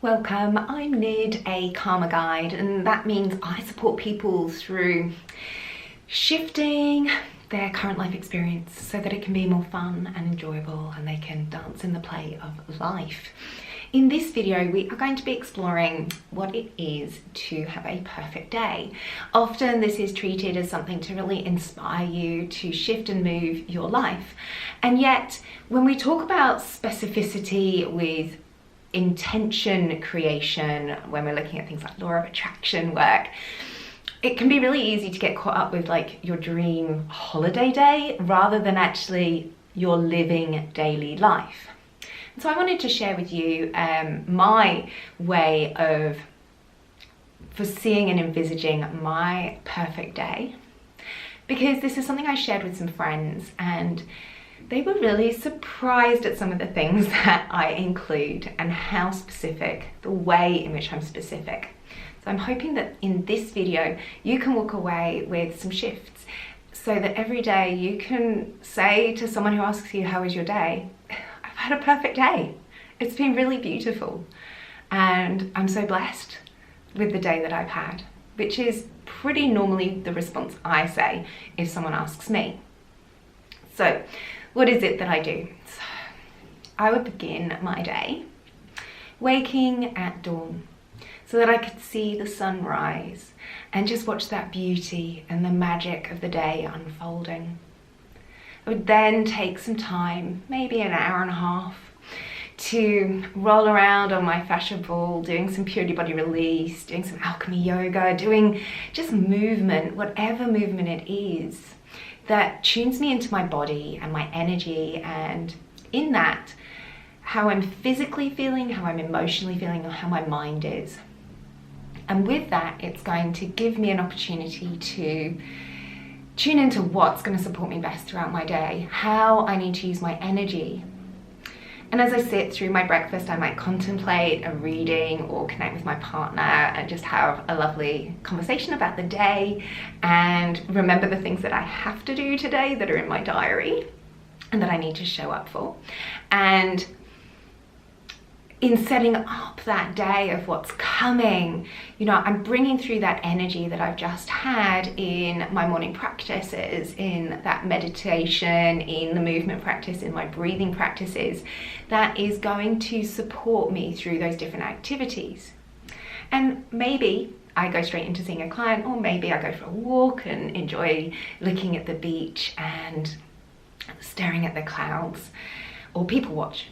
Welcome, I'm Nid, a karma guide, and that means I support people through shifting their current life experience so that it can be more fun and enjoyable and they can dance in the play of life. In this video, we are going to be exploring what it is to have a perfect day. Often this is treated as something to really inspire you to shift and move your life. And yet, when we talk about specificity with intention creation, when we're looking at things like law of attraction work, it can be really easy to get caught up with like your dream holiday day rather than actually your living daily life. And so I wanted to share with you my way of foreseeing and envisaging my perfect day, because this is something I shared with some friends and they were really surprised at some of the things that I include and how specific, the way in which I'm specific. So I'm hoping that in this video, you can walk away with some shifts so that every day you can say to someone who asks you, how was your day? I've had a perfect day. It's been really beautiful. And I'm so blessed with the day that I've had, which is pretty normally the response I say if someone asks me. So what is it that I do? So I would begin my day waking at dawn so that I could see the sunrise and just watch that beauty and the magic of the day unfolding. I would then take some time, maybe an hour and a half, to roll around on my fascia ball, doing some purity body release, doing some alchemy yoga, doing just movement, whatever movement it is that tunes me into my body and my energy, and in that, how I'm physically feeling, how I'm emotionally feeling, or how my mind is. And with that, it's going to give me an opportunity to tune into what's going to support me best throughout my day, how I need to use my energy. And as I sit through my breakfast, I might contemplate a reading or connect with my partner and just have a lovely conversation about the day and remember the things that I have to do today that are in my diary and that I need to show up for. And in setting up that day of what's coming, you know, I'm bringing through that energy that I've just had in my morning practices, in that meditation, in the movement practice, in my breathing practices, that is going to support me through those different activities. And maybe I go straight into seeing a client, or maybe I go for a walk and enjoy looking at the beach and staring at the clouds, or people watch.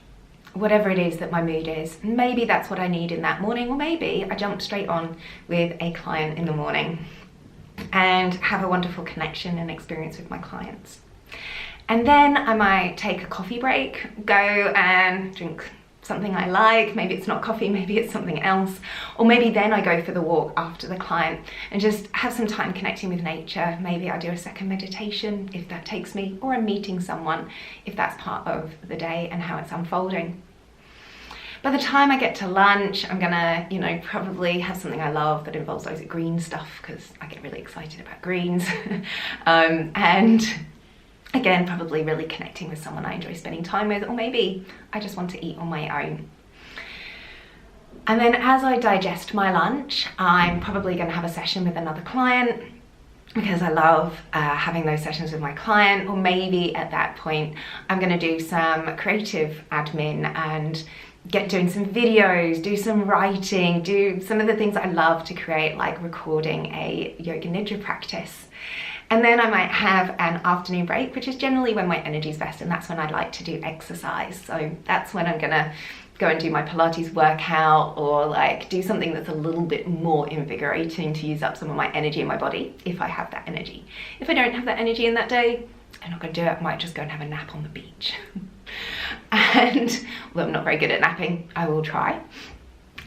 Whatever it is that my mood is. Maybe that's what I need in that morning, or maybe I jump straight on with a client in the morning and have a wonderful connection and experience with my clients. And then I might take a coffee break, go and drink something I like. Maybe it's not coffee, maybe it's something else. Or maybe then I go for the walk after the client and just have some time connecting with nature. Maybe I do a second meditation if that takes me, or I'm meeting someone if that's part of the day and how it's unfolding. By the time I get to lunch, I'm gonna, probably have something I love that involves loads of green stuff because I get really excited about greens. And again, probably really connecting with someone I enjoy spending time with, or maybe I just want to eat on my own. And then as I digest my lunch, I'm probably going to have a session with another client because I love having those sessions with my client, or maybe at that point I'm going to do some creative admin and doing some videos, do some writing, do some of the things I love to create, like recording a yoga Nidra practice. And then I might have an afternoon break, which is generally when my energy's best, and that's when I like to do exercise. So that's when I'm gonna go and do my Pilates workout, or like do something that's a little bit more invigorating to use up some of my energy in my body, if I have that energy. If I don't have that energy in that day, I'm not gonna do it. I might just go and have a nap on the beach. And, well, I'm not very good at napping, I will try.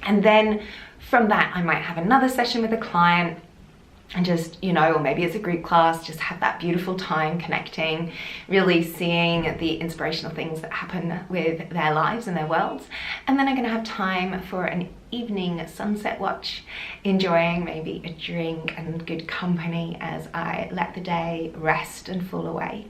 And then from that, I might have another session with a client and just, or maybe it's a group class, just have that beautiful time connecting, really seeing the inspirational things that happen with their lives and their worlds. And then I'm gonna have time for an evening sunset watch, enjoying maybe a drink and good company as I let the day rest and fall away.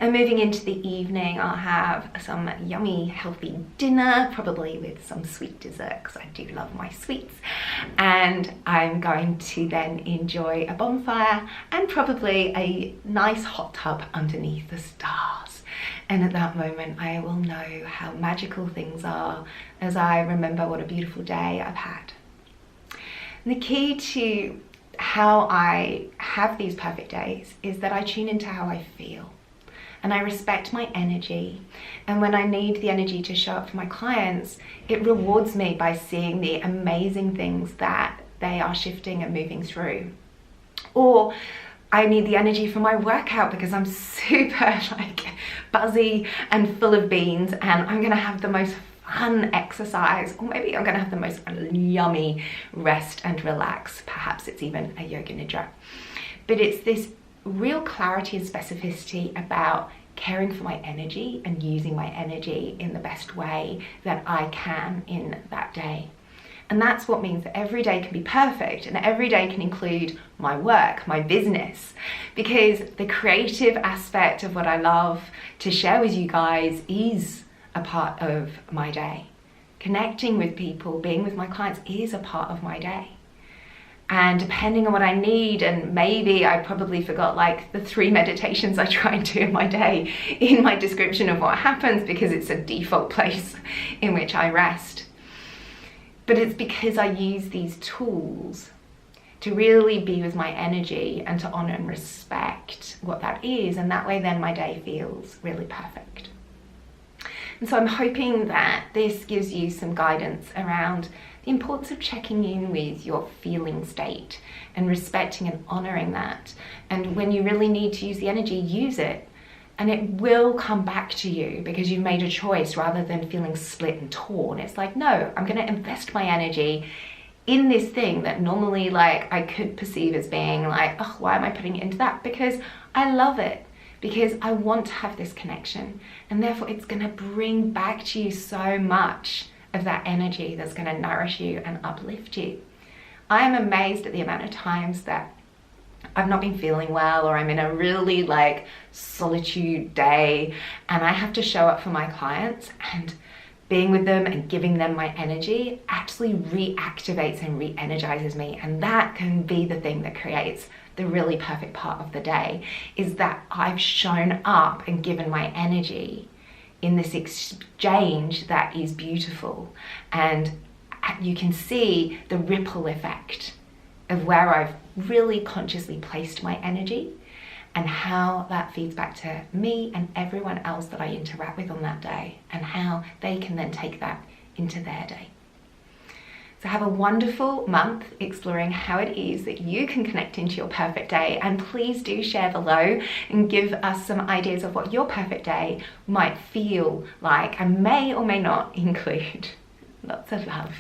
And moving into the evening, I'll have some yummy, healthy dinner, probably with some sweet dessert, because I do love my sweets. And I'm going to then enjoy a bonfire and probably a nice hot tub underneath the stars. And at that moment, I will know how magical things are as I remember what a beautiful day I've had. And the key to how I have these perfect days is that I tune into how I feel. And I respect my energy. And when I need the energy to show up for my clients, it rewards me by seeing the amazing things that they are shifting and moving through. Or I need the energy for my workout because I'm super buzzy and full of beans, and I'm gonna have the most fun exercise, or maybe I'm gonna have the most yummy rest and relax. Perhaps it's even a yoga nidra. But it's this real clarity and specificity about caring for my energy and using my energy in the best way that I can in that day. And that's what means that every day can be perfect, and every day can include my work, my business, because the creative aspect of what I love to share with you guys is a part of my day. Connecting with people, being with my clients is a part of my day. And depending on what I need, and maybe I probably forgot like the 3 meditations I try and do in my day in my description of what happens, because it's a default place in which I rest. But it's because I use these tools to really be with my energy and to honor and respect what that is. And that way then my day feels really perfect. And so I'm hoping that this gives you some guidance around the importance of checking in with your feeling state and respecting and honoring that. And when you really need to use the energy, use it. And it will come back to you because you've made a choice rather than feeling split and torn. It's like, no, I'm going to invest my energy in this thing that normally like I could perceive as being like, oh, why am I putting it into that? Because I love it. Because I want to have this connection, and therefore it's going to bring back to you so much of that energy that's going to nourish you and uplift you. I am amazed at the amount of times that I've not been feeling well, or I'm in a really like solitude day and I have to show up for my clients, and being with them and giving them my energy actually reactivates and re-energizes me. And that can be the thing that creates the really perfect part of the day, is that I've shown up and given my energy in this exchange that is beautiful. And you can see the ripple effect of where I've really consciously placed my energy and how that feeds back to me and everyone else that I interact with on that day, and how they can then take that into their day. So have a wonderful month exploring how it is that you can connect into your perfect day, and please do share below and give us some ideas of what your perfect day might feel like and may or may not include. Lots of love.